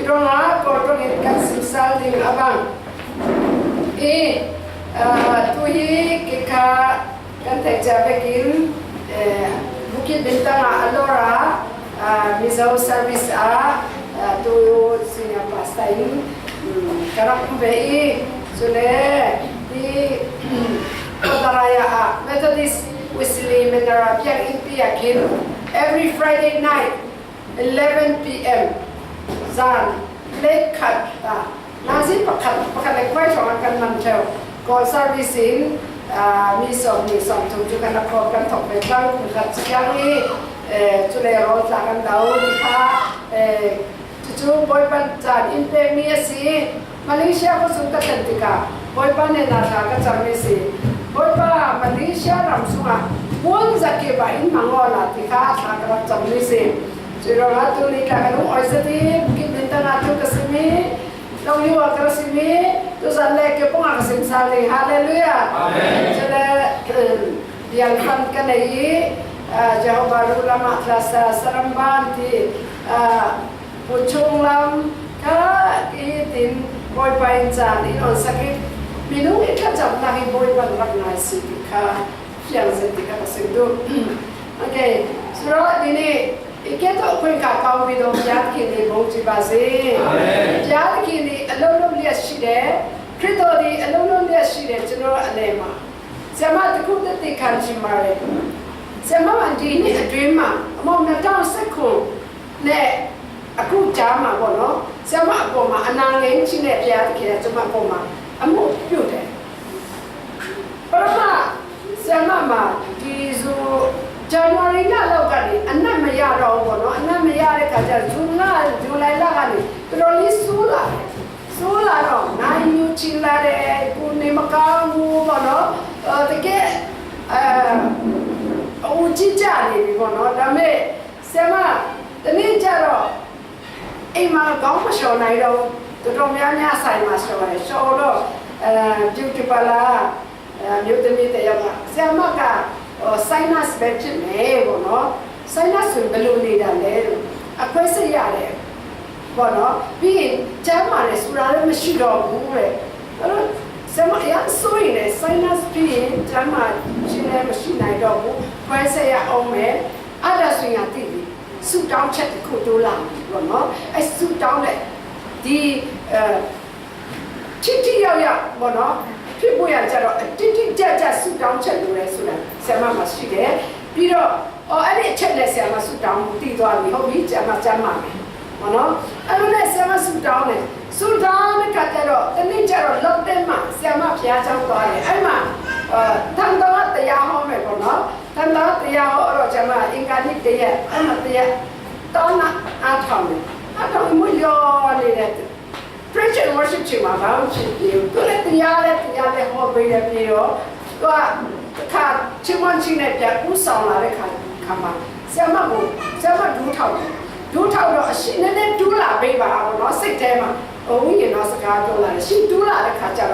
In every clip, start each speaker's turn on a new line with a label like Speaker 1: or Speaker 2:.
Speaker 1: Chidonga koto kan simsal ding abang. Tuhi kika kan tekja begin Bukit Bintang Alora Mizau service tu sinya pastain karak bei sule di Kotaraya Methodist Wesley Menara Piang Impi Akin every Friday night 11 p.m. Zan late cut Nazi pakat lek kwai chong kan man cheu ko servicing mi som tu kan ko kan thok pe tang kat chiang ni chu le ro sa kan dau di kha chu boy ban chan in pe mi si Malaysia ko sung ka tan tika boy ban ne na tha ka chang ni si boy ba Malaysia ram sunga bon zakke ba in mangola tika tha ka chang ni si chu ro la tu ni ka nu oi sa ti Bukit Bintang atu ka simi Long you are Krasimi, to Zalek, Ponga Simsali, hallelujah. Amen. Yang Fan Kanai, Jehovah Rula Matlasa, Sarambanti, Puchung Lam, Ka, Itin, Boy Painjan, in on Sakit, Minu, it cuts up Nagi Boy Pan Ragnai, Ka, Fianzetica Sindu. Okay, so Dini. Iketo kung kakao bidong jad kini bongsi basi. Jad kini alolong liya shide, krito di alolong liya shide chino alema. Sama tukut dati kanji mare. Sama mandi ni adrima, mau natang sekung ne aku jama bono. Sama aku ma anangin chine jad kini cuma aku ma amu yude. Pertama sama ma dizu Januari na lau kali, anak maya rau bono, anak maya le kajar Julai la kali, teroli sula no, na inyu cila le, kuni makamu bono, teke uji jari bono, dame sema, tani jaro, ima kau masuk nai rau, terus mianya saya masuk nai, so lo, beauty pala, beauty ni teyama, sema ka. Sinus infection है वो no sinus सुन बलूनी डाले अक्सर से यार है वो नो भी जब मारे सुराले में शिरो हुए और समय यार सोई ने sinus भी जब मार शिने में शिनाई डो हु कैसे यार ओमे आधा सुयाती भी सुटाव चट खुदुला वो नो ऐ सुटाव ले दी चिट्ठी या वो नोพี่บุญยังจะรอที่จะสุดท้ายเช่นดูเลยสุดแล้วเสียมามาสิเดพี่รออันนี้เช่นเลยเสียมาสุดท้ายตีตัวนี้เขาวิจารณ์จะมาเนี่ยมันเนาะอันนี้เสียมาสุดท้ายเนี่ยสุดท้ายนี่ก็จะรอแต่นี่จะรอลดเต็มมาเสียมาพิจารณาตัวเนี่ยไอ้มาทั้งตัวเตียห้องไม่พอเนาะทั้งตัวเตียห้องเราจะมาอิงการนิดเดียวไอ้มาเตียตอนนั้นอาทำเนี่ยอาทำมุ่งยอเลยเนี่ยPreach and worship to my mouth, you. Go let the yale hold by the piano. Go out the car, 2 months in it, who saw like come on. Sama do tell she didn't do la baby, I will not say them. Oh, we know the car, she do la the catcher.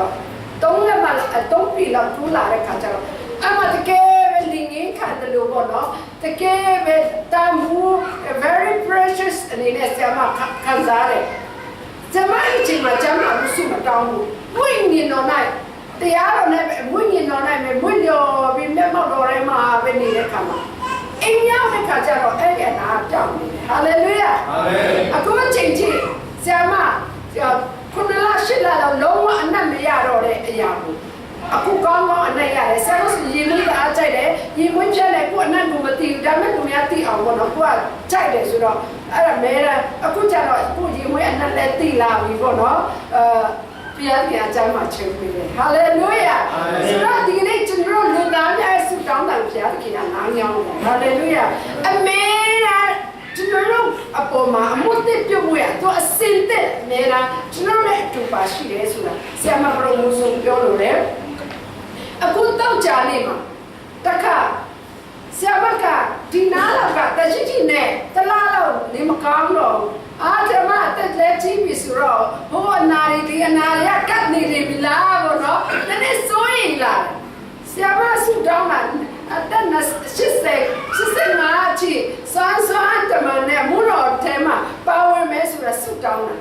Speaker 1: Don't be like do la the catcher. I'm at the game, linging candle, no. The game, Tamu, very precious, and in a Sama Kanzare. Jamai cima jama musuh tahu, mungkin nonai, tiada nai, mungkin nonai, mungkin bimbe mau dorang mah beni rekama. Ini yang mereka cakap, nak jauh ni. Haleluya. Aku mencintui, siapa? Kunala sila lalu anak maya dorang ayamu. Aku kamu anak ya, saya harus yimu tak ajar deh, yimu jadi aku anak bumati, jangan bumati awak aku ajar deh sudah. Ada merah, aku cakap aku yimu anak leti lah, ibu no, biar dia ajar macam ni. Haleluya. Sudah tinggal cenderung lutanya sudah tak biar kita nangis. Haleluya. Merah cenderung apa mah, mesti juga tu asinte merah cenderung itu pasti deh sudah. Siapa promosi jual oleh? Aku tahu jani mah, takkan siapa kah di nala kah, tapi di ne, terlalu di makam lo, ada mah terleci bisuro, nari dia nari akat ni di bilang lo, dan esoi lah, siapa sudah man, ada nas sisek ngaji, soan teman ne, mulut tema, power mesura sudah man,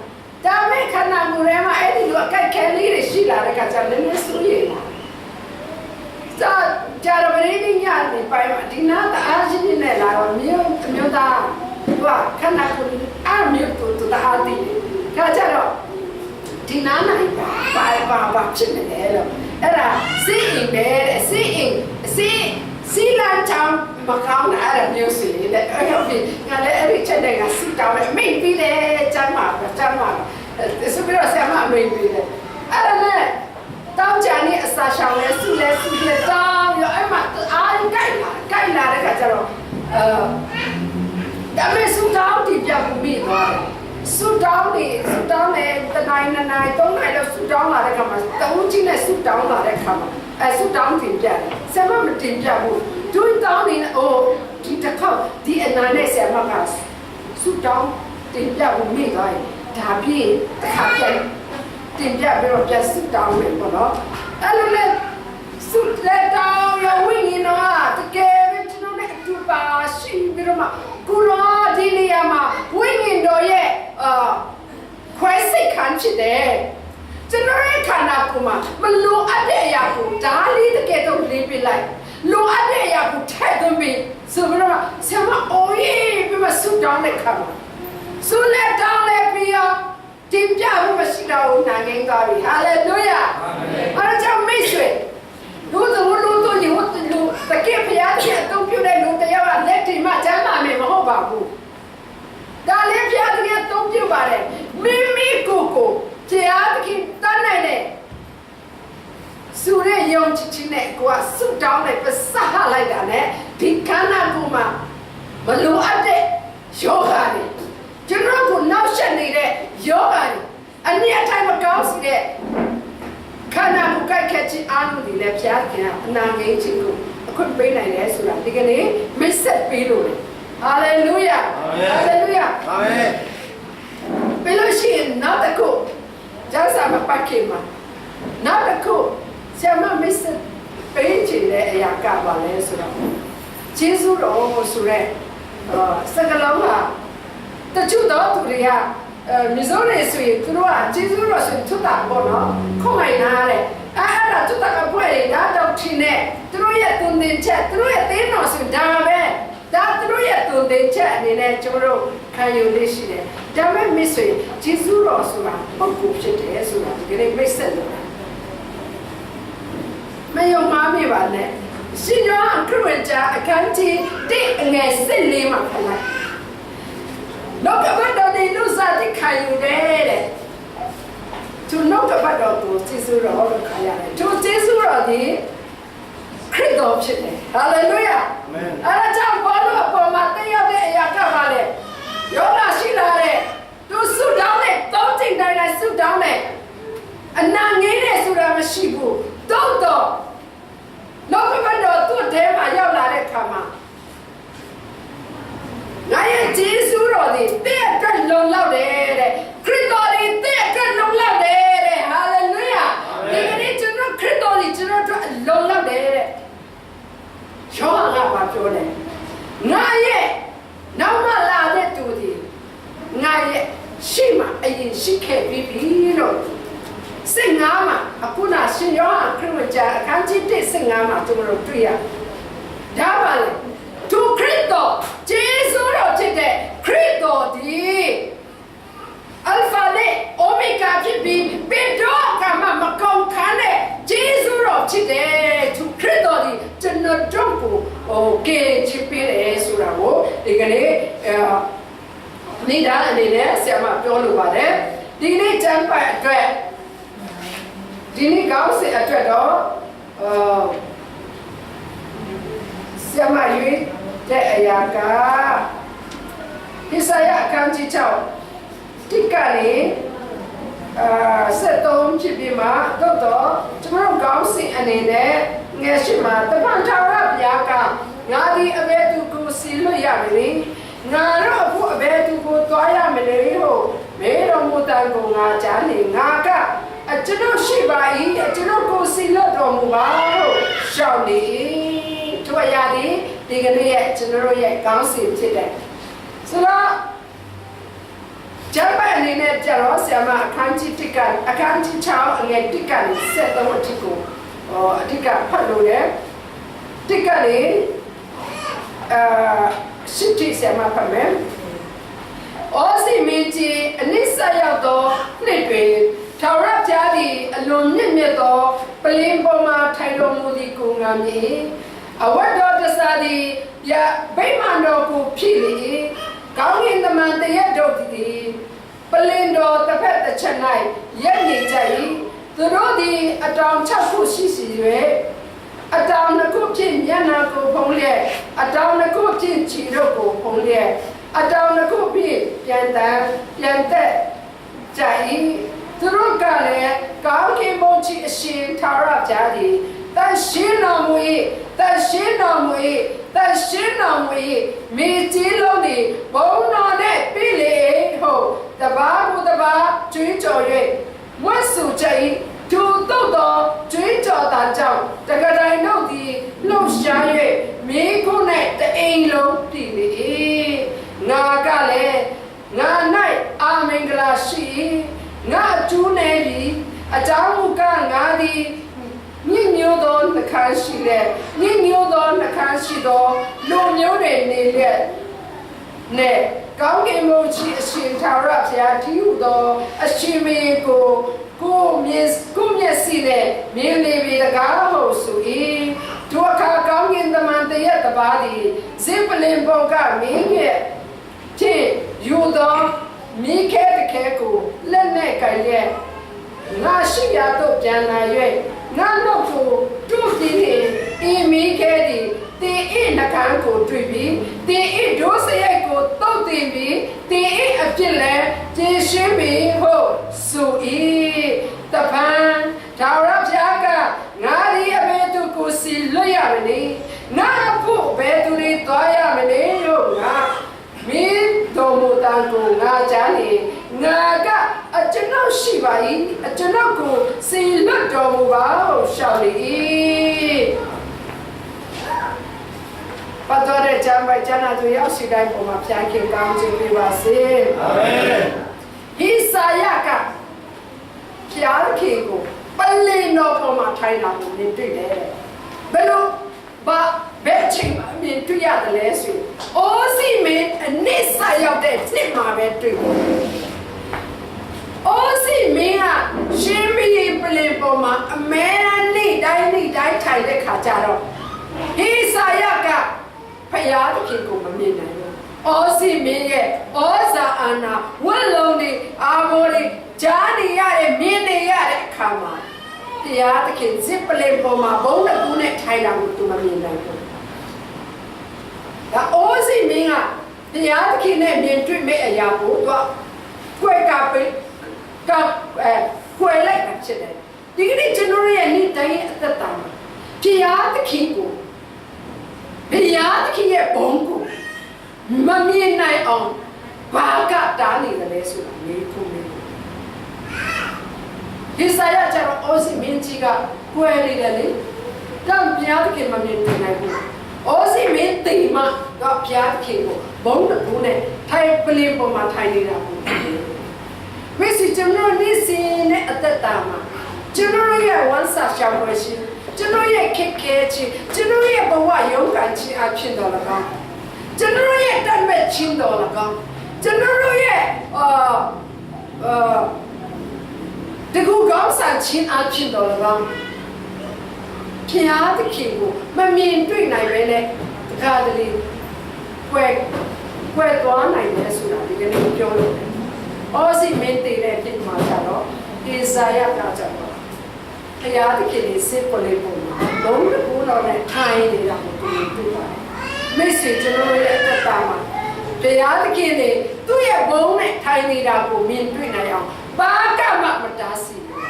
Speaker 1: ဒါမဲ့ခန္ဓာကိုယ်ထဲမှာအဲ့ဒီလိုအကြိုက်ခဲလေးတွေရှိလာတဲ့အခါကျနည်းနည်းဆိုးရလာသာကြာရပရိနိညာနေပိုင်းမှာဒီနာတအားရှိနေလာတော့မြို့သားကခန္ဓာကိုယ်အမျိုးတူတအားတည်ခါကျတော့ဒီနာနိုင်ပါဖြစ်နေတယ်လို့အဲ့ဒါစိတ်အိမ်ပဲစိတ်အိမ်စီလာချောင်းမကောင်းတာအဲ့ဒါမျိုးစီလေအဲ့တော့ငါလည်းအဲ့ဒီချက်တွေကစူတောင်းတယ်မိတ်ပြီးတယ်ကျမ်းမှာဆိုပြီးတော့ဆရာမမိတ်ပြီးတယ်အဲ့ဒါနဲ့တောင်းကြနေအစာရှောင်လဲစုတောင်းရောအဲ့မှာအားကြိုက်လာတဲ့ခါကျတော့ဒါမဲ့စူတောင်းဒီပြပူပြီးတော့စူတောင်းတယ်တနိုင်2နိုင်3နိုင်တော့စူတောင်းလာတဲ့ခါမှာတဦးချင်းနဲ့စူတောင်းလာတဲ့ခါမှာစူတောင်းတင်ပြတယ်ဆရာမမတင်ပြဘူးဒူတောင်းနေဒီတစ်ခေါက်ဒီအနာနဲ့ဆရာမကစူတောင်းတင်ပြဘူးမိသွားရင်ဒါပြည့်တစ်ခါပြန်တင်ပြပြီးတော့ပြန်စူတောင်းမယ်ပေါ့နော်အဲ့လိုနဲ့စူလက်တောင်းရဝိညာဉ်တော့တကယ်ပဲကျွန်တော်နဲ့အတူပါရှိပြီးတော့မှကိုရောဒီနေရာမှာဝိညာဉ်တော်ရဲ့ခွဲစိတ်ခံဖြစ်တယ်ကျွန်တော်ရဲ့ခန္ဓာကိုယ်မှာမလိုအပ်တဲ့အရာကိုဓာတ်လေးတကယ်တော့လေးပြလိုက်လိုအပ်တဲ့အရာကိုထည့်သွင်းပြီးဆိုပြီးတော့ဆရာမအိုးရေးပြီးမှဆူတောင်းတဲ့ခါမှာဆူလက်တောင်းလဲပြီးတော့တင်ပြဖို့မရှိတော့ဘူးနာငိမ့်သွားပြီဟာလေလုယာအားကြောင့်မိတ်ဆွေလူတို့ညီဟုတ်လူတကယ်ဖျားတဲ့အသုံးပြုတဲ့လူတယောက်ကလက်တီမှကျမ်းမာမယ်မဟုတ်ပါဘူးဒါလည်းဖျားတဲ့အသုံးပြုပါတယ်မိမိကိုဖျားတဲ့တန်းနိုင်တဲ့စုရဲယုံချစ်ချင်းနဲ့ကိုကစုတောင်းလိုက်ပစဟလိုက်တာနဲ့ဒီခန္ဓာကိုယ်မှာမလိုအပ်တဲ့ယောဂါတွေကျွန်တော်ကိုနောက်ဆက်နေတဲ့ယောဂါတွေအနည်းအတိုင်းမကောင်းစီတဲ့ခန္ဓာကိုယ်ကြိုက်ခဲ့ခြင်းအားလုံးတွေလည်းဖျားခင်အနာငိမ့်ခြင်းကိုအခွင့်ပေးနိုင်တယ်ဆိုတာဒီကနေ့မိတ်ဆက်ပေးလို့လေဟာလေလုယာဟာလေလုယာအာမင်ဘယ်လိုရှိရင်နောက်တစ်ခုကျမ်းစာမှာပတ်ခင်မှာနောက်တစ်ခုဆရာမမိတ်ဆက်ပေးခြင်းတဲ့အရာကပါလဲဆိုတော့ဂျေဇုတော်ဆိုရဲစကလုံးကတချို့တော့သူတွေကမြေစိုးတွေဆိုရင်သူတို့ကဂျေဇုတော်ဆိုထွတ်တာပေါ့နော်ခုံးလိုက်နားလေအဲ့ဒါထွတ်တာကပွဲဒါတော့ထင်းနဲ့သူတို့ရဲ့တုန်တင်ချက်သူတို့ရဲ့သင်းတော်ဆိုဒါပဲဒါသူတို့ရဲ့တုန်တင်ချက်အနေနဲ့ကျွန်တော်တို့ခံယူလေးရှိတယ်ဒါပေမဲ့မစ်ဆွေဂျေဇုတော်ဆိုတာပုဂ္ဂိုလ်ဖြစ်တယ်ဆိုတာဒီနေ့မိတ်ဆက်လို့မယုံမှားမိပါနဲ့ရှင်ယောဟန်ခရစ်ဝင်ကျမ်းအခန်းကြီး1ငယ်14မှာခလိုက်လောကဘတ်တော်ဒီလူစားတဲ့ခံယူတယ်တဲ့သူလောကဘတ်တော်ကိုကျေးဇူးတော်လို့ခါရတယ်သူကျေးဇူးတော်ဒီခရစ်တော်ဖြစ်တယ်ဟာလေလုယာအာမင်အဲ့ဒါကြောင့်ဘောလို့အပေါ်မှာတရားတဲ့အရာကပါလေယောဂရှိလာတဲ့သူဆုတောင်းတဲ့တောင်းချိန်တိုင်းဆုတောင်းတဲ့အနာငိမ့်တဲ့ဆိုတာမရှိဘူးတော့လောကဘတ်တော်သူ့ထဲမှာရောက်လာတဲ့အခါမှာငါရဲ့ဂျေဇုတော်ဒီတဲ့အတွက်လုံလောက်တယ်တဲ့ခရစ်တော်ဒီတဲ့အတွက်လုံလောက်တယ်တဲ့ဟာလေလုယာဒီကနေ့ကျွန်တော်ခရစ်တော်ဒီကျွန်တော်တို့လုံလောက်တယ်တဲ့ယောဟန်ကပြောတယ်ငါရဲ့နောက်မှလာတဲ့သူဒီငါရဲ့ရှိမှအရင်ရှိခဲ့ပြီးလို့စိတ်ငါမှာအခုနရှင်ယောဟန်ခရစ်ဝင်ကျမ်းအခန်းကြီး1စိတ်ငါမှာကျွန်တော်တို့တွေ့ရဒါပါလေသူခရစ်တော်ဂျေဇုတော်ဖြစ်တဲ့ခရစ်တော်ဒီအလ်ဖာနဲ့အိုမီဂါဖြစ်ပြီးဘယ်တော့မှမကုန်ခန်းတဲ့ဂျေဇုတော်ဖြစ်တဲ့သူခရစ်တော်ဒီကျွန်တော်တို့ကိုကဲချစ်ပေးတယ်ဆိုတာကိုဒီကနေ့နေတာအနေနဲ့ဆရာမပြောလိုပါတယ်ဒီနေ့ကျမ်းပတ်အတွက်ဒီနေ့ကောင်းစီအတွက်တော့ဆရာမရွေးတဲ့အရာကဟိစာယအခန်းကြီး6တိကနေ73ဖြစ်ပြီးမှတော့ကျွန်တော်ကောင်းစီအနေနဲ့ငယ်ရှိမှတပန်ထာဝရဘုရားကငါဒီအဘယ်သူကိုစီလွတ်ရမလဲငါတော့အခုအဘယ်သူကိုသွားရမလဲလို့မေတော်မူတန်ကိုငါကြားနေငါကအကျွန်ုပ်ရှိပါ၏အကျွန်ုပ်ကိုစီလွတ်တော်မူပါလို့ရှောက်နေတို့ရသည်ဒီကနေ့ရဲ့ကျွန်တော်ရဲ့ကောင်းစီဖြစ်တယ်ဆိုတော့ ဂျပန်အနေနဲ့ကြတော့ဆရာမအခန်းကြီးတစ်ကအခန်းကြီး6အငယ်တစ်ကနေ73အထိကိုအဓိကဖတ်လို့ရတစ်ကနေရှစ်တိဆရာမဖတ်မယ်ဩစီမင်းကြီးအနစ်ဆက်ရောက်သောနှစ်တွင်ထာဝရဘုရားသည်အလွန်မြင့်မြတ်သောပလင်ပေါ်မှာထိုင်တော်မူသည်ကိုငါမြင်အဝတ်တော်တစားသည်ဗိမာန်တော်ကိုဖြည့်လေကောင်းကင်သမန်တရက်တို့သည်ပလင်တော်တစ်ဖက်တစ်ချက်၌ရက်နေကြ၏သူတို့သည်အတောင်6ခုရှိစီ၍အတောင်2ခုဖြင့်မျက်နှာကိုဖုံးလျက်အတောင်2ခုဖြင့်ခြေတို့ကိုဖုံးလျက်အတောင်2ခုဖြင့်ပြန်သက်ကြ၏သူတို့ကလည်းကောင်းကင်ဘုံကြီးအရှင်ထာဝရဘုရားသည်တန်ရှင်းတော်မူ၏မြေကြီးလုံးသည်ဘုံတော်နှင့်ပြည့်လေဟုတပါးကိုတပါးကျွေးကြော်၍မွတ်ဆူကြ၏သူတို့သောကျွေးကြော်တာကြောင့်တကတိုင်တို့သည်လှုပ်ရှား၍မြေခုနှင့်တအိမ်လုံးတည်လေ၏ငါကလည်းငါ၌အာမင်္ဂလာရှိငါကျူးနေပြီအကြောင်းမူကားငါသည်ညဉ့်ညိုးသောနှခမ်းရှိတဲ့ညဉ့်ညိုးသောနှခမ်းရှိသောလူမျိုးတွေနေလျက်နဲ့ကောင်းကင်ဘုံကြီးအရှင်ထာဝရဘုရားတည်ဟူသောအရှင်မေကိုမျက်စိနဲ့မြင်နေပြီတကားဟုဆို၏ထိုအခါကောင်းကင်သမန်တရက်တစ်ပါးသည်ဇင်ပလင်ပေါ်ကမင်းရဲ့ဖြင့်ယူသောမိခဲတခဲကိုလက်နဲ့ကိုင်လျက်ငါရှိရာသို့ပြန်လာ၍ငါနှုတ်ကိုတူးပြီးအင်းမိခဲသည်တင်အိနှကန်းကိုတွေ့ပြီးတင်အိဒိုးစရိုက်ကိုတုတ်တင်ပြီးတင်အိအဖြစ်လဲကျင်းရှင်းပြီးဟုတ်ဆို၏တပန်းဒါဝရဘုရားကငါဒီအဘယ်သူကိုစီလွတ်ရမလဲငါဖို့ဘယ်သူတွေသွားရမလဲလို့ငါမင်းတော်မူတန်ကိုငါကြားနေငါကအကျွန်ုပ်ရှိပါ၏အကျွန်ုပ်ကိုစီလွတ်တော်မူပါဟုရှောက်လေ၏ပတ်တော်တဲ့ကျမ်းပိုက်ကျမ်းနာသူရောက်ရှိတိုင်းပုံမှာဖျားခင်ကောင်းခြင်းပေးပါစေအာမင်ဟိစာယကဖျားခင်ကိုပလင်တော်ပုံမှာထိုင်တာကိုမြင်တွေ့တယ်ဘယ်လိုဘယ်ချိန်မှမြင်တွေ့ရတယ်လဲဆိုအိုးစီမင်းအနစ်စာရောက်တဲ့နှစ်မှာပဲတွေ့တယ်အိုးစီမင်းကရှင်းပြီးပလင်ပေါ်မှာအမဲနေ့တိုင်းထိုင်တဲ့ခါကျတော့ဟိစာယကဖယားတခင်ကိုမမြင်နိုင်ဘူး။အောစီမင်းရဲ့ဩဇာအာဏာဝတ်လုံးတွေအာဘော်တွေကြားနေရတဲ့မြင်နေရတဲ့အခါမှာဖယားတခင်ဇစ်ပလင်ပေါ်မှာဘုံတစ်ခုနဲ့ထိုင်တာကိုသူမမြင်နိုင်ဘူး။ဒါအောစီမင်းကဖယားတခင်နဲ့မြင်တွေ့မဲ့အရာကိုသူကကွယ်လိုက်တာဖြစ်တယ်။ဒီကနေ့ကျွန်တော်ရဲ့နေ့တိုင်းအသက်တာမှာဖယားတခင်ကိုဘုရားသခင်ရဲ့ဘုံကိုမမြင်နိုင်အောင်ဘာကတားနေတယ်လဲဆိုတာမေးဖို့မေးဟိစာယကျတော့အောစီမင်းကြီးကကွယ်နေတယ်လေတော့ဘုရားသခင်မမြင်နိုင်ဘူးအောစီမင်းတိမ်မတော့ဘုရားသခင်ကိုဘုံတစ်ခုနဲ့ထိုင်ပလင်ပေါ်မှာထိုင်နေတာဘူးဝိစီကျွန်တော်နေ့စဉ်နဲ့အသက်တာမှာကျွန်တော်ရဲ့ဝန်ဆာရှောင်းရရှိကျွန်တော်ရဲ့ခက်ခဲခြင်းကျွန်တော်ရဲ့ဘဝရုန်းကန်ခြင်းအဖြစ်တော်၎င်းကျွန်တော်ရဲ့တတ်မဲ့ခြင်းတော်၎င်းကျွန်တော်ရဲ့တကူကောင်းစားခြင်းအဖြစ်တော်၎င်းဖျားသခင်ကိုမမြင်တွေ့နိုင်ပဲနဲ့တခါတလေကွယ်သွားနိုင်တယ်ဆိုတာဒီကနေ့ပြောလို့တယ်။အော်စီမင်းတည်တဲ့ဖြစ်မှာကြတော့ဣဇာယကကြတော့ဖျားသခင်ရဲ့စစ်ပလေးပုံမှာဘုံတစ်ခုတော့နဲ့ထိုင်နေတာကိုတွေ့ပါတယ်။မိတ်ဆွေကျွန်တော်ရဲ့အသက်တာမှာဖျားသခင်နဲ့သူ့ရဲ့ဘုံနဲ့ထိုင်နေတာကိုမြင်တွေ့နိုင်အောင်ဘာကမှမတားဆီးဘူး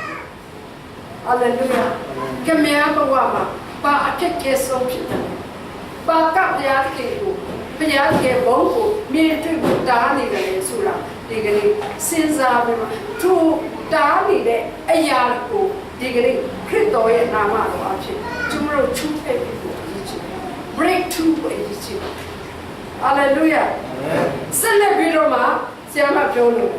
Speaker 1: ။ဟာလေလုယာ။ကမြားဘဝမှာဘာအခက်ခဲဆုံးဖြစ်တယ်။ဘာကဖျားသခင်ကိုဖျားသခင်ဘုံကိုမြင်တွေ့ဖို့တားနေတယ်ဆိုတာဒီကနေ့စဉ်းစားပြီးမှသူတားနေတဲ့အရာကိုဒီကနေ့ခရစ်တော်ရဲ့နာမတော်အဖြစ်ကျွန်တော်တို့ချူးဖဲ့ပြီးကိုအရေးကြီး breakthrough ကိုအရေးကြီး hallelujah ဆက်လက်ပြီးတော့မှဆရာမပြောလို့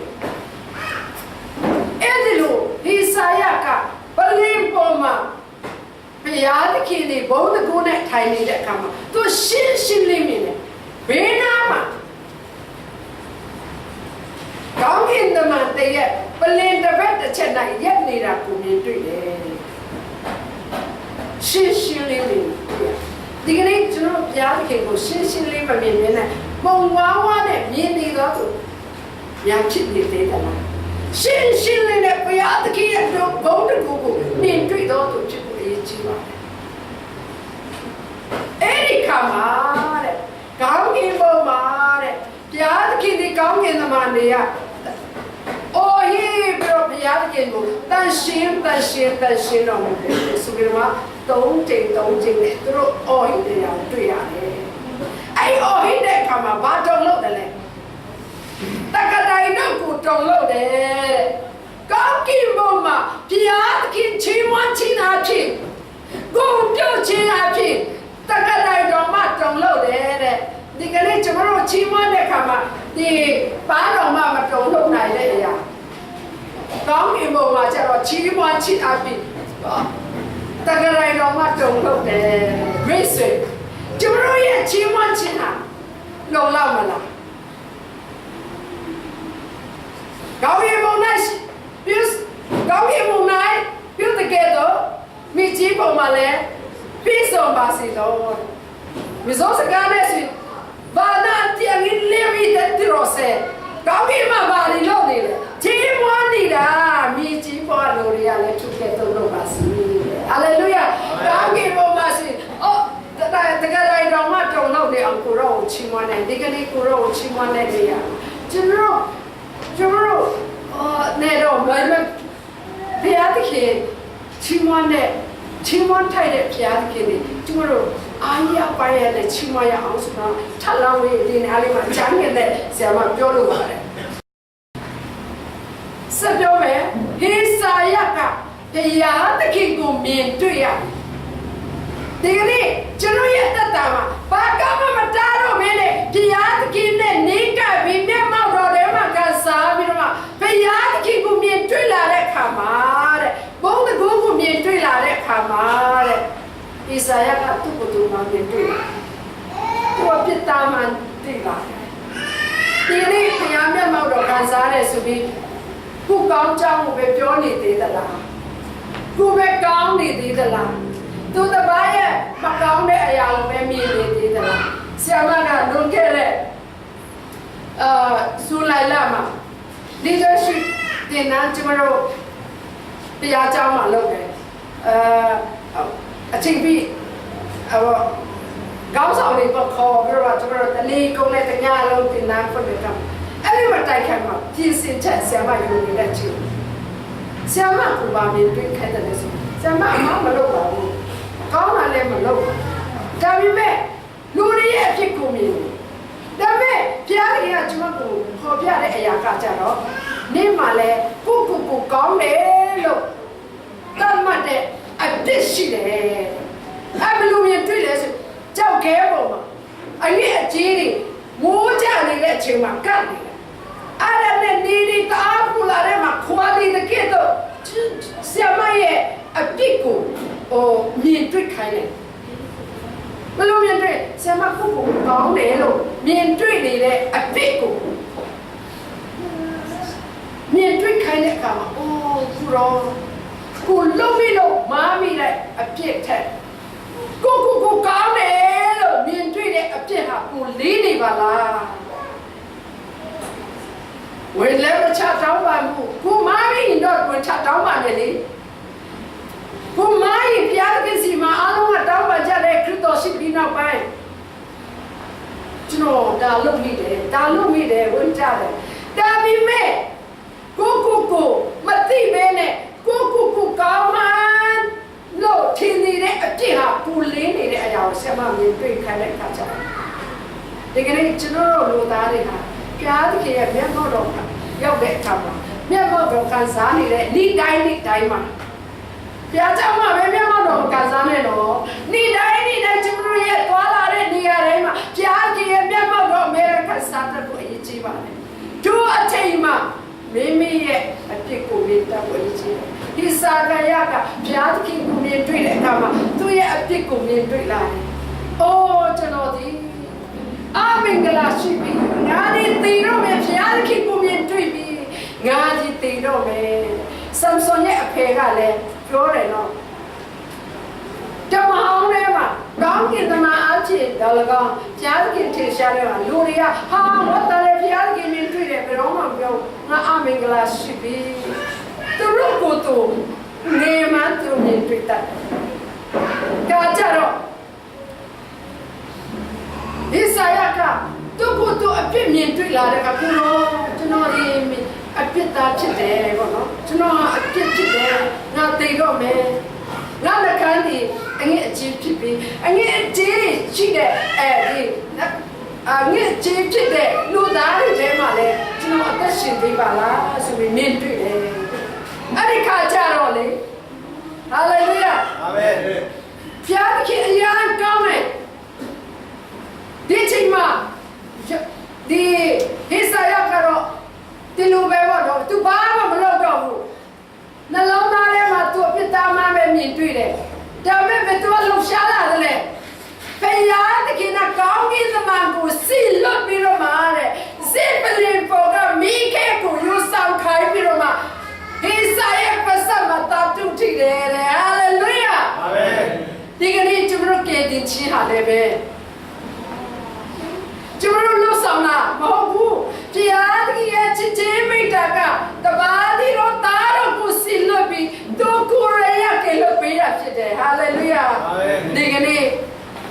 Speaker 1: ရားသခင်ဒီဘုံတကူနဲ့ထိုင်နေတဲ့အခါမှာသူရှင်းရှင်းလေးမြင်တယ်ဘေးနားမှာကောင်းကင်တမန်တရဲ့ပလင်တစ်ဖက်တစ်ချက်နိုင်ရက်နေတာကိုမြင်တွေ့တယ်ရှင်းရှင်းလေးမြင်ဒီကနေ့ကျွန်တော်ဘုရားသခင်ကိုရှင်းရှင်းလေးမမြင်မြင်နဲ့ပုံဝါးဝါးနဲ့မြင်နေတော့သူများဖြစ်နေသေးတယ်လားရှင်းရှင်းလေးနဲ့ဘုရားသခင်ရဲ့ဘုံတကူကိုမြင်တွေ့တော့သူဖြစ်ဖို့အရေးကြီးပါတယ်အဲ့ဒီခါမှာတဲ့ကောင်းကင်ဘုံမှာတဲ့ဘုရားသခင်ဒီကောင်းကင်သမားတွေကအော်ဟေးဘုရားသခင်ကိုတန်ရှင်းတော်မူတယ်ဆိုပြီးတော့သုံးချိန်နဲ့သူတို့အော်ဟေးတရားတွေ့ရတယ်အဲ့အော်ဟေးတဲ့ခါမှာဘာတုံလို့တယ်လဲတက္ကသိုလ်တော့ကိုတုံလို့တယ်ကောင်းကင်ဘုံမှာဘုရားသခင်ချီးမွမ်းခြင်းအဖြစ်ကိုပြုတ်ခြင်းအဖြစ်တက္ကသိုလ်တော်မှာတုံလို့တယ်တဲ့ဒီကနေ့ကျွန်တော်တို့ချီးမွမ်းတဲ့ခါမှာဒီဘာတော်မှမတုံလို့နိုင်တဲ့အရာကောင်းကင်ဘုံမှာကျတော့ချီးမွမ်းခြင်းအဖြစ်တက္ကသိုလ်တော်မှာတုံလို့တယ် grace ကျွန်တော်ရဲ့ချီးမွမ်းခြင်းဟာလုံလောက်မလားကောင်းကင်ဘုံ၌ကောင်းကင်ဘုံ၌ပြုတဲ့ကဲတော့မိကြီးဘုံမှာလည်းပြည့်စုံပါစေတော့မြတ်စကားနဲ့ဆိုဘာသာတရားကြီးလေးပြီးတဲ့ရောစဲကောင်းကင်မှာပါလို့နေတယ်ချီးမွမ်းနေတာမိကြီးဘုံလိုရလည်းချုပ်ခဲ့တော့ပါစေဟာလေလုယာကောင်းကင်ဘုံမှာဆိုအော်တကယ်တော့မှတုံတော့နေအောင်ကိုရောချီးမွမ်းတယ်ဒီကနေ့ကိုရောချီးမွမ်းတဲ့နေရာကျွန်တော်နေတော့ဘယ်မှာဘုရားသခင်ချီးမွမ်းထိုက်တဲ့ဘုရားသခင်တွေကျွန်တော်အားရပါရတဲ့ချီးမွမ်းရအောင်ဆိုတော့ထလောင်းလေးဒီနေရာလေးမှာချမ်းငယ်တဲ့ဆရာမပြောလို့ပါတယ်ဆက်ပြောမယ်ဟေစာယကဘုရားသခင်ကိုမြင်တွေ့ရဒီကနေ့ကျွန်တော်ရဲ့တက်တာမှာဘာကမှမတားတော့မင်းနဲ့ဘုရားသခင်နဲ့နေကပြီးမျက်မှောက်တော်ထဲမှာကစားပြီးတော့ဘုရားသခင်ကိုမြင်တွေ့လာတဲ့အခါမှာတဲ့ဘုန်းတကူကိုမြင်တွေ့လာတဲ့အခါမှာတဲ့ဣဇာယကသူ့ကိုယ်သူမှမြင်တွေ့လာသူ့ပြစ်သားမှသိလာဒီနေ့ဘုရားမျက်မှောက်တော်ကစားတယ်ဆိုပြီးကိုကောင်းကြောင်းကိုပဲပြောနေသေးသလားကိုပဲကောင်းနေသေးသလားသူတပားရဲ့မကောင်းတဲ့အရာကိုပဲမြင်နေသေးတယ်ဆရာမကလွန်ခဲ့တဲ့ဇူလိုင်လမှာ leadership တင်နန်းကျမတို့တရားကျောင်းမှာလုပ်တယ်အချိန်ပြီးကောင်းဆောင်လေးပေါ့ခေါ်ပြီးတော့ကျမတို့တလီကုန်းနဲ့တညလုံးတင်နန်းဖွင့်ပြတော့အဲ့ဒီမှာတိုက်ခိုက်မှာပြင်ဆင်ချက်ဆရာမယူနေတဲ့ချင်းဆရာမကဘာမြင်တွေ့ခိုင်းတယ်ဆိုဆရာမအမှမလုပ်ပါဘူးကောင်းတာလည်းမလုပ်ဘူးဒါပေမဲ့လူတွေရဲ့အဖြစ်ကိုမြင်တယ်ဒါပေမဲ့ဘုရားခင်ကကျွန်တော်ကိုခေါ်ပြတဲ့အရာကကြတော့နေ့မှလည်းကိုကောင်းတယ်လို့တတ်မှတ်တဲ့အပြစ်ရှိတယ်အဲ့ဘယ်လိုမြင်တွေ့လဲဆိုကြောက်ခဲပုံမှာအဲ့ဒီအကြီးတွေမိုးကြနေတဲ့အချိန်မှာကတ်နေတယ်အဲ့ဒါနဲ့နေတအားပူလာတဲ့မှာခွာနေတဲ့ကဲတော့ဆရာမရဲ့အပြစ်ကိုမြင်တွေ့ခိုင်းတယ်ဘယ်လိုမြင်တွေ့ဆရာမကိုကောင်းတယ်လို့မြင်တွေ့နေတဲ့အပြစ်ကိုမြင်တွေ့ခိုင်းတဲ့အခါမှာကိုလုံးပြီးလို့မားမိတဲ့အပြစ်ထက်ကိုကောင်းတယ်လို့မြင်တွေ့တဲ့အပြစ်ဟာကိုလေးနေပါလားဝယ်လဲမချတောင်းပါဘူးကိုမားမိတော့ကိုချတောင်းပါနဲ့လေကိုမားရင်ဘုရားသခင်စီမှာအားလုံးကတောင်းပန်ကြတဲ့ခရစ်တော်ရှိပြီးနောက်ပိုင်းကျွန်တော်ဒါလုပ်မိတယ်ဝန်ကြတယ်ဒါပေမဲ့ကိုမသိဘဲနဲ့ကိုကောင်းမှန်းလို့ထင်နေတဲ့အပြစ်ဟာပူလင်းနေတဲ့အရာကိုဆရာမမြင်တွေ့ခိုင်းတဲ့အခါကျတော့ဒီကနေ့ကျွန်တော်တို့လူသားတွေဟာဘုရားသခင်ရဲ့မျက်မှောက်တော်ကရောက်တဲ့အခါမှာမျက်မှောက်တော်ကန်စားနေတဲ့နေ့တိုင်းမှာဘုရားကြောင့်မှပဲမျက်မှောက်တော်ကန်စားနေတော့နေ့တိုင်းကျွန်တော်ရဲ့သွားလာတဲ့နေရာတိုင်းမှာဘုရားကြီးရဲ့မျက်မှောက်တော်အမေရိကန်စားတဲ့ကိုအရေးကြီးပါတယ်တို့အချိန်မှာမိမိရဲ့အပြစ်ကိုမြင်တတ်ဖို့အရေးကြီးတယ်ဟိ စာကရကဘုရားသခင်ကိုမြင်တွေ့တဲ့အခါမှာသူ့ရဲ့အပြစ်ကိုမြင်တွေ့လာတယ်။အိုးကျွန်တော်ဒီအမင်္ဂလာရှိပြီငါဒီတည်တော့မယ်ဘုရားသခင်ကိုမြင်တွေ့ပြီငါဒီတည်တော့မယ်ဆမ်ဆွန်ရဲ့အဖေကလည်းပြောတယ်နော်တမအောင်ထဲမှာကောင်းကင်သမားအဖြစ်တော်လကောင်းဘုရားသခင်ထင်ရှားတယ်မှာလူတွေကဟာဝတ်တယ်ဘုရားသခင်မြင်တွေ့တယ်ဘယ်တော့မှပြောငါအမင်္ဂလာရှိပြီသူတို့ကိုယ်သူနေမှသူမြင်တွေ့တတ်ကာကြတော့ဒီစာရကသူ့ကိုယ်သူအပြစ်မြင်တွေ့လာတဲ့ကကိုတော့ကျွန်တော်ဒီအပြစ်သားဖြစ်တယ်ပေါ့နော်ကျွန်တော်အပြစ်ဖြစ်တယ်ငါသိတော့မယ်ငါလက်ခံဒီအငြိအကျေးဖြစ်ပြီးအငြိအကျေးရှိတဲ့အဲဒီအငြိအကျေးဖြစ်တဲ့လူသားတွေထဲမှာလည်းကျွန်တော်အသက်ရှင်သေးပါလားဆိုပြီးမြင်တွေ့တယ်အဲ့ဒီခါကျတော့လေဟာလေလုယာအာမင်ဖျားခင်အရာကောင်းတယ်ဒီချိန်မှာဒီဟေစာယကတော့ဒီလိုပဲပေါ့တော့သူဘာမှမလုပ်တော့ဘူးနှလုံးသားထဲမှာသူအပြစ်သားမှပဲမြင်တွေ့တယ်ဒါပေမဲ့သူကလှုပ်ရှားလာတယ်လေဖယားတခင်ကကောင်းကင်သမားကိုစီလွတ်ပြီးတော့မှတဲ့စေပလင်ပေါ်ကမိခဲကိုယူဆောင်ခိုင်းပြီးတော့မှဟေစာယပတ်စမတာတူထီတယ်ဟာလေလုယာအာမင်ဒီကနေ့ကျွန်တော်ကဲတင်ချင်းဟာလည်းပဲကျွန်တော်လို့ဆောင်တာမဟုတ်ဘူးတရားသခင်ရဲ့ချစ်ချင်းမိတ္တာကတပါးဒီတော့တားတော့ကိုစီလွတ်ပြီးသူကိုယ်ရကလွတ်ပေးတာဖြစ်တယ်ဟာလေလုယာဒီကနေ့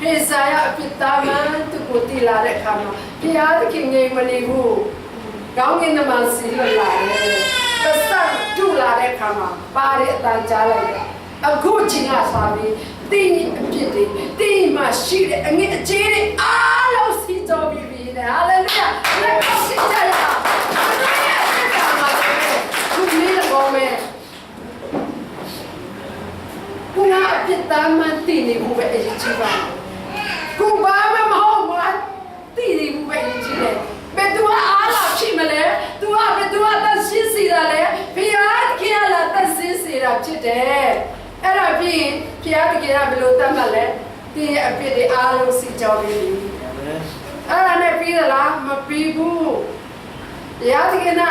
Speaker 1: ဟေစာယအပြစ်သားမှသူကိုတည်လာတဲ့အခါမှာတရားသခင်ငြိမ်မနေဘူးကောင်းကင်သမားစီလွတ်လာတယ်ပတ်စံတူလာတဲ့အခါမှာပါတဲ့အတန်ကြားလိုက်တယ်အခုချိန်ကစားပြီးတင်းအပြစ်တွေတင်းမှရှိတဲ့အငြိအကျေးတွေအားလုံးစီတော်ပြီးပြီလေဟာလေလုယာလက်ရှိကြရအောင်ခုလေးတော့မယ်ခုနအပြစ်သားမှတင်းနေဘူးပဲအရေးကြီးပါခုဘာမှမဟုတ်ဘူးတင်းနေဘူးပဲအရေးကြီးတယ်ဘယ်သူအားလာဖြစ်မလဲသူကဘယ်သူကတဆင်းစီတာလဲဘုရားခင်ကလာတဆင်းစီတာဖြစ်တယ်အဲ့ဒါပြီးဘုရားတကယ်ကဘယ်လိုတတ်မှတ်လဲဒီအပြစ်တွေအားလုံးစီကြောင်းပြီးအဲ့ဒါနဲ့ပြီးသလားမပြီးဘူးဘုရားတကယ်က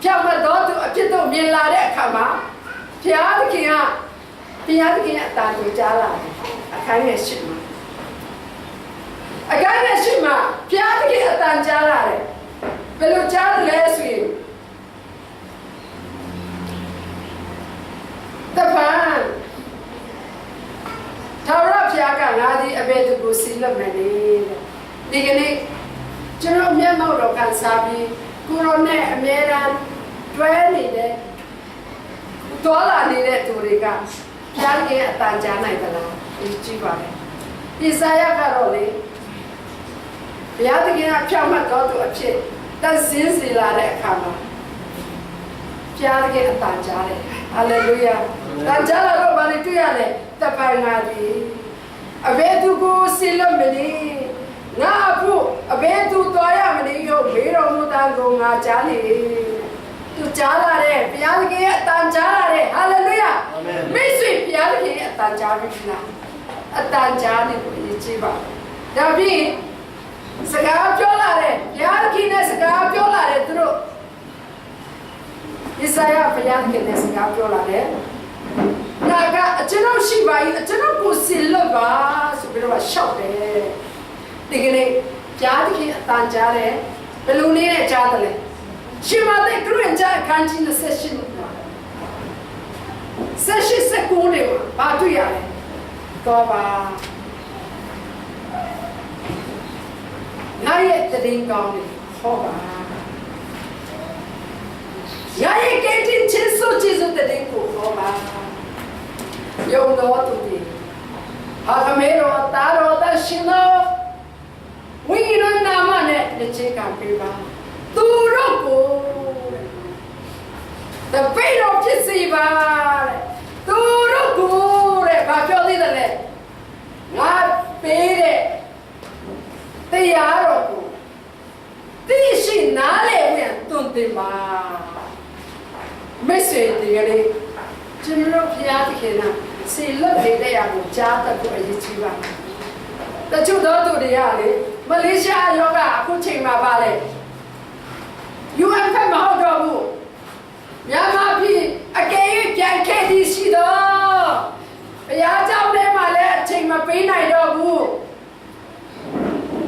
Speaker 1: ဖြောက်မှတော့သူအပြစ်တို့မြင်လာတဲ့အခါမှာဘုရားတကယ်ကအတန်ကိုကြားလာတယ်အခန်းရဲ့ရှိမှာအခန်းရဲ့ရှိမှာဘုရားတကယ်အတန်ကြားလာတယ်ဘယ်လိုကြားလဲဆိုရင်တပန်ထာဝရဘုရားကငါဒီအဘယ်သူကိုစီလွတ်မယ်လေဒီကနေ့ကျွန်တော်မျက်မှောက်တော်ကန်စားပြီးကိုရိုနဲ့အမြဲတမ်းတွဲနေတဲ့ဒေါ်လာနေတဲ့သူတွေကဘုရားရဲ့အတန်ကြားနိုင်သလားဒီကြည့်ပါမယ်ဣဇာယကတော့လေဘုရားသခင်ကဖြောင့်မတ်တော်သူအဖြစ်တန်ဆင်းစီလာတဲ့အခါမှာဘုရားသခင်အတန်ကြားတယ်ဟာလေလုယာတန်ကြားလာတော့ဘာလဲတွေ့ရလဲတပိုင်နာဒီအဘယ်သူကိုစီလို့မလဲငါဖို့အဘယ်သူတော်ရမလဲရောမေတော်မူတန်ကိုငါကြားနေသူကြားလာတဲ့ဘုရားသခင်ရဲ့အတန်ကြားလာတဲ့ဟာလေလုယာအာမင်မိတ်ဆွေဘုရားသခင်ရဲ့အတန်ကြားပြီးလားအတန်ကြားနေကိုရေးကြည့်ပါဒါပြီးစကားပြောလာတဲ့ဘုရားသခင်နဲ့စကားပြောလာတဲ့သူတို့ဣဇာယဘုရားသခင်နဲ့စကားပြောလာတယ်ငါကအကျွန်ုပ်ရှိပါ၏အကျွန်ုပ်ကိုစီလွတ်ပါဆိုပြီးတော့ရှောက်တယ်ဒီကနေ့ဘုရားသခင်အတန်ကြားတယ်ဘယ်လိုနည်းနဲ့ကြားတယ်လဲရှင်မတဲ့ခရစ်ယာန်အခန်းကြီး28စက္ကူနေပါတွေ့ရတယ်တော့ပါငါရဲ့တည်င်းကောင်းနေဟောပါငါရဲ့ကဲတင်ချစ်ဆိုချစ်ဆိုတည်င်းကိုဟောပါယုံတော်သူဒီဟာကမေရောတာရောတရှင်တော်ဝိညာဉ်နာမနဲ့လက်ချေကပေးပါသူတို့ကိုတပိတော်ဖြစ်စီပါသူတို့ကိုတဲ့ဘာပြောသေးတယ်လဲငါပေးတဲ့တရားတော်ကိုသိရှိနားလည်ဝင်တွင်တင်ပါမိတ်ဆွေတွေလေ ကျွန်တော်ဖျားသခင်ကစီလွတ်နေတဲ့ရာကိုကြားတတ်ဖို့အရေးကြီးပါတချို့သောသူတွေကလေမလေးရှားယောဂအခုချိန်မှာပါလေ UN ဖက်မဟုတ်တော့ဘူးမြန်မာပြည်အကယ်၍ပြန်ခဲ့သည်ရှိတော့ဘုရားကျောင်းထဲမှာလည်းအချိန်မပေးနိုင်တော့ဘူး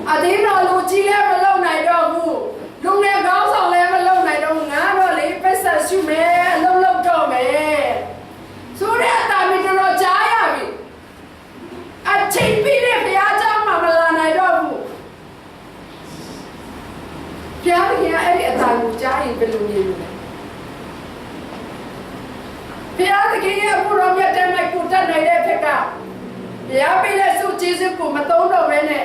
Speaker 1: အတင်းတော်လူကြီးလည်းမလုပ်နိုင်တော့ဘူးလူငယ်ကောင်းဆောင်လည်းမလုပ်နိုင်တော့ငါတော့လေပတ်ဆက်ရှိမယ်အလုံးလုံးတော့မယ်ဆိုတဲ့အတားမတော်ကြားရပြီအချိန်ပြည့်တဲ့ဘုရားကျောင်းမှာမလာနိုင်တော့ဘူးဘုရားခင်အဲ့ဒီအတားကိုကြားရင်ဘယ်လိုနေလဲဘုရားသခင်ရဲ့ဘုရားမြတ်တဲ့မိုက်ကိုတတ်နိုင်တဲ့ဖက်ကဘုရားပေးတဲ့စုကျေးဇူးကိုမသုံးတော့ဘဲနဲ့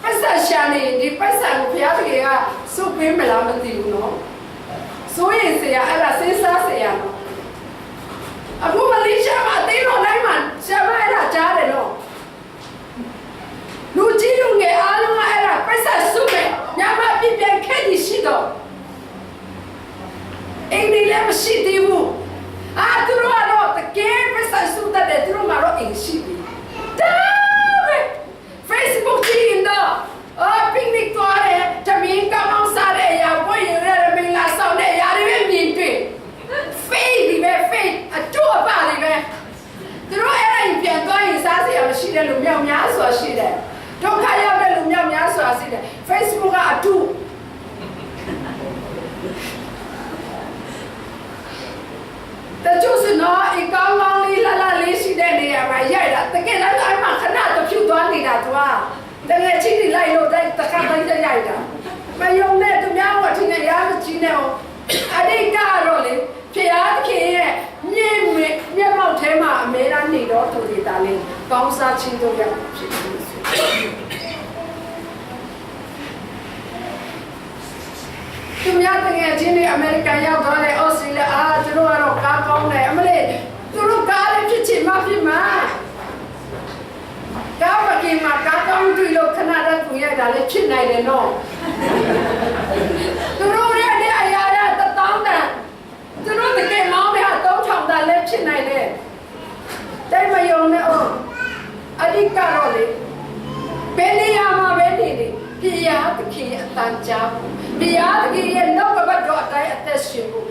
Speaker 1: ပတ်ဆက်ရှာနေဒီပတ်ဆက်ကိုဘုရားသခင်ကစုပေးမလားမသိဘူးနော်ဆိုရင်ဆရာအဲ့ဒါစဉ်းစားဆရာနော်အခုမလေးရှားမှာအသေးတော်တိုင်းမှာရှာမအဲ့ဒါကြားတယ်နော်လူကြီးလူငယ်အားလုံးကအဲ့ဒါပတ်ဆက်စုမယ်ညမပြပြန်ခဲ့သည်ရှိတော့အိမ်လေးလည်းမရှိသေးဘူးသူတို့ကတော့တကယ်ပတ်ဆက်စုတဲ့သူတို့ကတော့အိမ်ရှိပြီဒါပဲ Facebook ကြည့်တော့picnic သွားတယ်တမင်ကောင်းအောင်စားတဲ့အရာပွဲရရမင်္ဂလာဆောင်တဲ့အရာတွေမြင်တွေ့ Faith ဒီပဲ Faith အတူအပါလေးပဲသူတို့အဲ့ဒါပြန်သွားရင်စားစရာမရှိတဲ့လူမြောက်များစွာရှိတယ်ဒုက္ခရောက်တဲ့လူမြောက်များစွာရှိတယ် Facebook ကအတူတချို့စနော်အကောင်းကောင်းလေးလာလာလေးရှိတဲ့နေရာမှာရိုက်တာတကယ်လည်းအဲ့မှာခဏတဖြူသွားနေတာသူကတကယ်ချင်းလိုက်လို့တဲ့တခါတိုင်းရိုက်တာမယုံတဲ့သူများကထင်နေရမကြည့်နဲ့အတိတ်ကတော့လေဖျားသခင်ရဲ့မျက်မှောက်ထဲမှာအမဲရနေတော့သူတွေဒါလေးကောင်းစားချင်းတို့ရဖြစ်ပြီးဆိုသူများတကယ်ချင်းတွေအမေရိကန်ရောက်သွားတယ်အော်စတြေးလျသူတို့ကတော့ကားကောင်းတယ်အမလေးသူတို့ကားလေးဖြစ်ချင်မှဖြစ်မှာကားမကင်မှာကားကောင်းတွေ့လို့ခဏတည်းသူရိုက်တာလည်းဖြစ်နိုင်တယ်နော်သူတို့ရဲ့အရာရ1000တန်သူတို့တကယ်မောင်းတဲ့3000တန်လည်းဖြစ်နိုင်တယ်တိုင်းမယုံနဲ့အဓိကတော့လေဘယ်နေရာမှာပဲနေနေဘုရားသခင်အတန်ကြားဖို့ဘုရားသခင်ရဲ့နှုတ်ကပတ်တော်အတိုင်းအသက်ရှင်ဖို့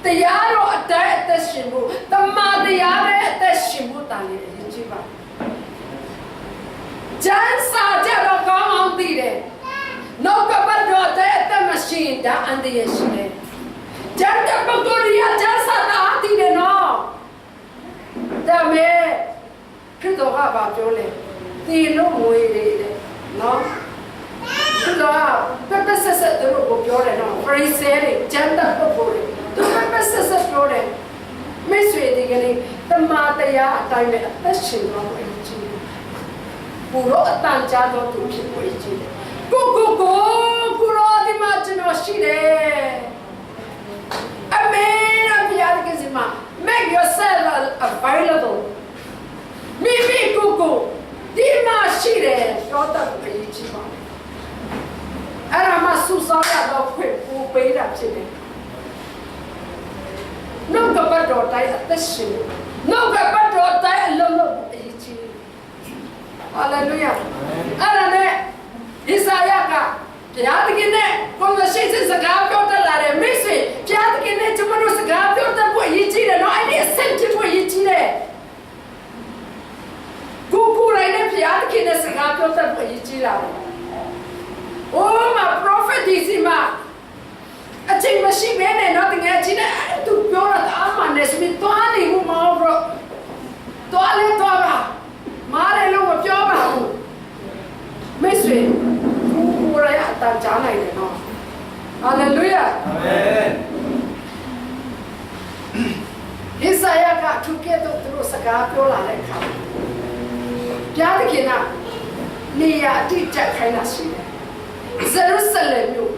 Speaker 1: တရားတော်အတိုင်းအသက်ရှင်ဖို့တမန်တရားနဲ့အသက်ရှင်ဖို့တာလေအရေးကြီးပါကျမ်းစာကြတော့ကောင်းအောင်သိတယ်နှုတ်ကပတ်တော်တဲ့အသက်မရှိရင်ဒါအန္တရာယ်ရှိတယ်ကျမ်းတဲ့ပုဂ္ဂိုလ်ရဲ့ကျမ်းစာတာသိတယ်နော်ဒါမဲ့ခရစ်တော်ကပြောလဲဒီလိုငွေတွေနော်သူကပတ်ဆက်သူတို့ကိုပြောတယ်နော်ဖရိစဲတွေကျမ်းတဲ့ပုဂ္ဂိုလ်တွေသူကပတ်ဆက်ပြောတယ်မိတ်ဆွေတွေကလည်းတမန်တရားအတိုင်းပဲအသက်ရှင်တော့အရေးကြီးတယ်ဘူရောအတန်ကြားတော့သူဖြစ်ပေါ်ရေးကြီးတယ်ကိုရောဒီမှာကျွန်တော်ရှိတယ်အမေရာပြရတဲ့စီမှာ make yourself available မိကိုဒီမှာရှိတယ်တော့တော့အရေးကြီးပါအဲ့ဒါမှစူဆောင်းရတော့ခွင့်ပူပေးတာဖြစ်တယ်နှုတ်ကပတ်တော်တိုင်းအသက်ရှင်နှုတ်ကပတ်တော်တိုင်းအလုံးလုံးအရေးကြီးဟာလေလုယာအဲ့ဒါနဲ့ဣစာယကဘုရားသခင်နဲ့ conversation စကားပြောတတ်လာတယ်မိတ်ဆွေဘုရားသခင်နဲ့ကျွန်တော်တို့စကားပြောတတ်ဖို့အရေးကြီးတယ်နော်အဲ့ဒီအဆင့်ဖြစ်ဖို့အရေးကြီးတယ်ကိုရိုင်းနဲ့ဘုရားသခင်နဲ့စကားပြောတတ်ဖို့အရေးကြီးလာတယ်Oh, my prophet is in my. I think machine man and nothing else in it to pure at Alman is with Tony who more bro. Toilet Tora. Mare look of your mouth. Mystery. Who are at that Jana? Hallelujah. Amen. Isaiah got together through Sagapola and come. Yadikina. Nia did Jack Hennessy. Jerusalem မြို့ဣ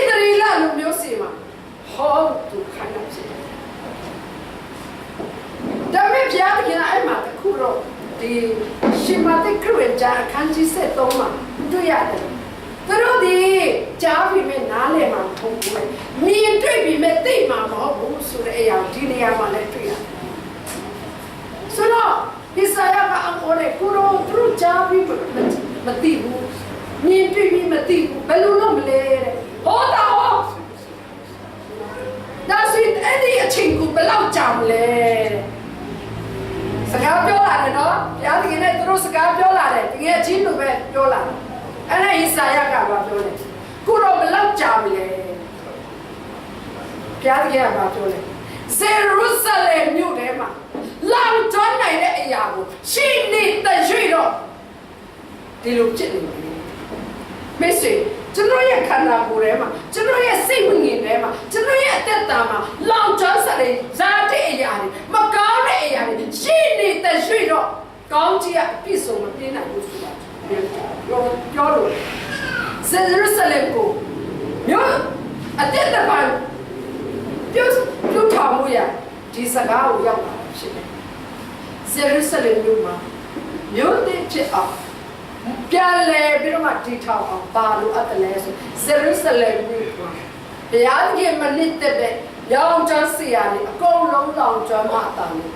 Speaker 1: သရေလလူမျိုးစီမှာဟောသူခိုင်းတာဖြစ်တယ်။ဒါပေမဲ့ဘုရားသခင်ကအဲ့မှာတခုတော့ဒီရှင်မသက်ခရစ်ဝင်ကျမ်းအခန်းကြီး73မှာတွေ့ရတယ်။သူတို့ဒီကြားပြီးမဲ့နားလည်မှာမဟုတ်ဘူး။မြင်တွေ့ပြီးမဲ့သိမှာမဟုတ်ဘူးဆိုတဲ့အ တဲ့အရာဒီနေရာမှာလည်းတွေ့ရတယ်ဆိုတော့ဒီစာရကအမောလေကိုရောသူတို့ကြားပြီးမသိဘူးမြင်တွေ့ပြီးမသိဘူးဘယ်လိုလုပ်မလဲတဲ့ဟောတော့ဒါဆိုအဲ့ဒီအချိန်ကိုဘယ်လောက်ကြာမလဲစကားပြောလာတယ်နော်ဘုရားသခင်နဲ့သူတို့စကားပြောလာတယ်တကယ်ချင်းလိုပဲပြောလာတယ်အဲ့ဒါဣစာယကဘာပြောလဲကိုတော့ဘယ်လောက်ကြာမလဲဘုရားသခင်ကဘာပြောလဲဇေရုဆလင်မြို့ထဲမှာလောင်ကျွမ်းနိုင်တဲ့အရာကိုရှင်းနေတဲ့ရွေတော့ဒီလိုဖြစ်နေတယ်မိတ်ဆွေကျွန်တော်ရဲ့ခန္ဓာကိုယ်ထဲမှာကျွန်တော်ရဲ့စိတ်ဝိညာဉ်ထဲမှာကျွန်တော်ရဲ့အသက်တာမှာလောင်ကျွမ်းစတဲ့ဇာတဲ့အရာတွေမကောင်းတဲ့အရာတွေရှင်းနေတဲ့ရွေတော့ကောင်းကြီးအပြည့်စုံမပြည့်နိုင်ဘူးဆိုတာပြောလို့ဇေရုဆလင်ကိုမြို့အသက်တာမှာပြုထောင်မှုရဒီစကားကိုရောက်လာဖြစ်တယ်ဇေရုဆလင်မြို့မှာမြို့တည်ဖြစ်အောင်ပြန်လဲပြီးတော့မှတည်ထောင်အောင်ပါလို့အပ်တယ်ဆိုဇေရုဆလင်မြို့မှာဘုရားကြီးမနစ်တဲ့ရောင်ချမ်းစီရတယ်အကုန်လုံးလောင်ကျွမ်းမှအတားလို့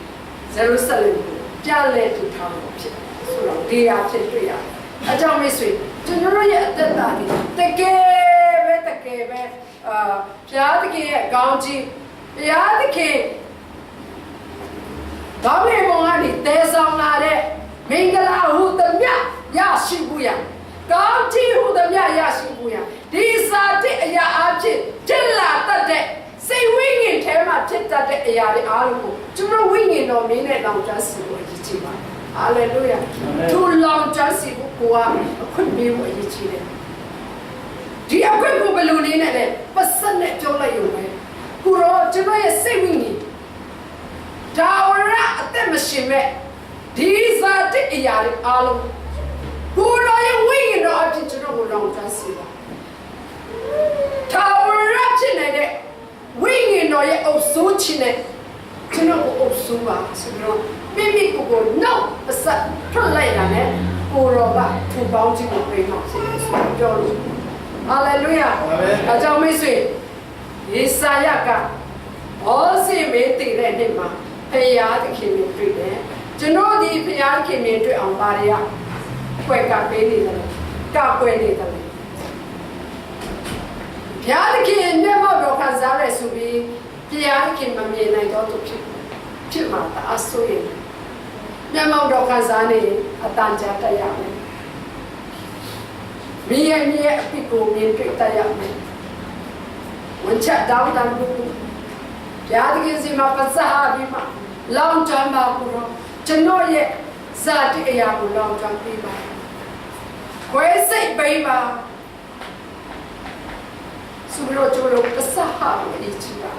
Speaker 1: ဇေရုဆလင်ကိုပြန်လဲတည်ထောင်လို့ဖြစ်ဆိုတော့ဒီအဖြစ်တွေ့ရတယ်အကြောင်းမိတ်ဆွေကျွန်တော်ရဲ့အသက်တာဒီတကယ်ပဲဘုရားသခင်ရဲ့ကောင်းကြီးဘုရားသခင်ဒါပေမဲ့ကနေတဲဆောင်လာတဲ့မင်္ဂလာဟုသမျှရရှိဖို့ရကောင်းကြီးဟုသမျှရရှိဖို့ရဒီစာတဲ့အရာအဖြစ်ဖြစ်လာတတ်တဲ့စိတ်ဝိညာဉ်ထဲမှာဖြစ်တတ်တဲ့အရာတွေအားလုံးကိုကျွန်တော်ဝိညာဉ်တော်မင်းနဲ့လောင်ကျွမ်းစီဖို့ရည်ချပါဟာလေလုယာသူလောင်ကျွမ်းစီဖို့ကိုအခွင့်ပေးဖို့ရည်ချတယ်ဒီအခွင့်ကိုဘယ်လိုနေနဲ့လဲပတ်စက်နဲ့ပြောလိုက်ရုံပဲကိုရောကျွန်တော်ရဲ့စိတ်ဝိညာဉ်ဒါဝရအသက်မရှင်မဲ့ဒီဇာတိအရာတွေအားလုံးကိုရောရဲ့ဝိညာဉ်တော်အဖြစ်ကျွန်တော်ကိုလောင်ကျွမ်းစေပါဒါဝရဖြစ်နေတဲ့ဝိညာဉ်တော်ရဲ့အုပ်ဆိုးခြင်းနဲ့ကျွန်တော်ကိုအုပ်ဆိုးပါဆိုတော့မိမိကိုနောက်အဆက်ထွက်လိုက်တာနဲ့ကိုရောကထူပေါင်းခြင်းကိုပြင်အောင်စေဆိုပြောလို့ဟာလေလုယာအကြောင်းမိတ်ဆွေယေစာယကဩစီမေတည်တဲ့နေ့မှာဖယားသခင်မြင်တွေ့တယ်ကျွန်တော်ဒီဖယားသခင်မြင်တွေ့အောင်ပါရခွဲကပေးနေတယ်ကပွဲနေတယ်ဘုရားသခင်မျက်မှောက်တော်ခံစားရဆိုပြီးဘုရားသခင်မမြင်နိုင်တော့သူဖြစ်မှာအဆိုးရင်မျက်မှောက်တော်ခံစားနေအတန်ကြာတက်ရမယ်မြင်ရဲ့အဖြစ်ကိုမြင်တွေ့တက်ရမယ်ဝန်ချက်တောင်းတမှုဘုရားသခင်စီမှာပစဟာပြီးမှလောင်ကျွမ်းပါဘူးတော့ကျွန်တော်ရဲ့ဇာတိအရာကိုလောင်ကျွမ်းပြီးပါခွဲစိတ်ပေးပါဆိုတော့ကျွန်တော်ပစဟာကိုအကြည့်ပါ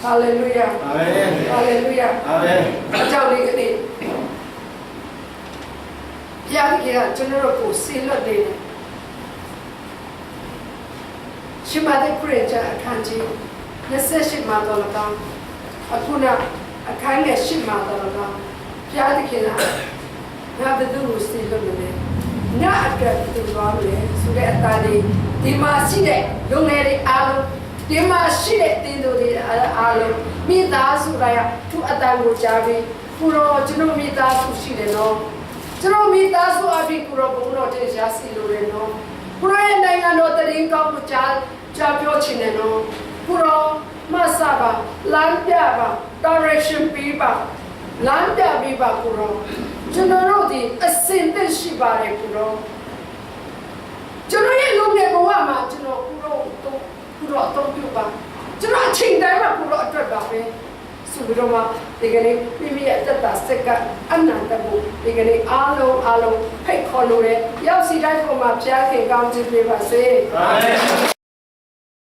Speaker 1: ဟာလေလုယာအာမင်ဟာလေလုယာအာမင်အကြောင်းလေးကနေဘုရားသခင်ကကျွန်တော်ကိုဆေးလွတ်နေတယ်ရှိမတဲ့ခရစ်ယာန်အခန်းကြီး28မှာတော့ကောင်းအခုနအခန်းငယ်10မှာတော့ကောင်းဘုရားသခင်ကငါဘယ်သူကိုစေလို့လဲငါအတွက်သူသွားလို့ဆိုတဲ့အတားလေးဒီမှာရှိတဲ့လူငယ်တွေအားလုံးဒီမှာရှိတဲ့တင်းတို့တွေအားလုံးမိသားစုတိုင်းသူအတန်ကိုကြားပြီးကိုရောကျွန်တော်မိသားစုရှိတယ်နော်ကျွန်တော်မိသားစုအပြင်ကိုရောဘုံတော်တင်ရှားစီလို့ရနော်ကိုရောရဲ့နိုင်ငံတော်တရင်ကောင်းကိုကြားပြောချင်တယ်နော်ကိုရောမဆာပါလမ်းပြပါ direction ပေးပါလမ်းပြပေးပါကိုရောကျွန်တော်တို့ဒီအစင်သက်ရှိပါတယ်ကိုရောကျွန်တော်ရဲ့လူငယ်ဘဝမှာကျွန်တော်ကိုရောတော့ပြုပါကျွန်တော်အချိန်တိုင်းမှာကိုရောအတွက်ပါပဲဆိုပြီးတော့မှဒီကနေ့မိမိရဲ့အသက်တာစက်ကအနန္တဘုဒီကနေ့အားလုံးဖိတ်ခေါ်လို့ရရောက်စီတိုင်းပုံမှာဖျားခင်ကောင်းချီးပေးပါစေအာမင်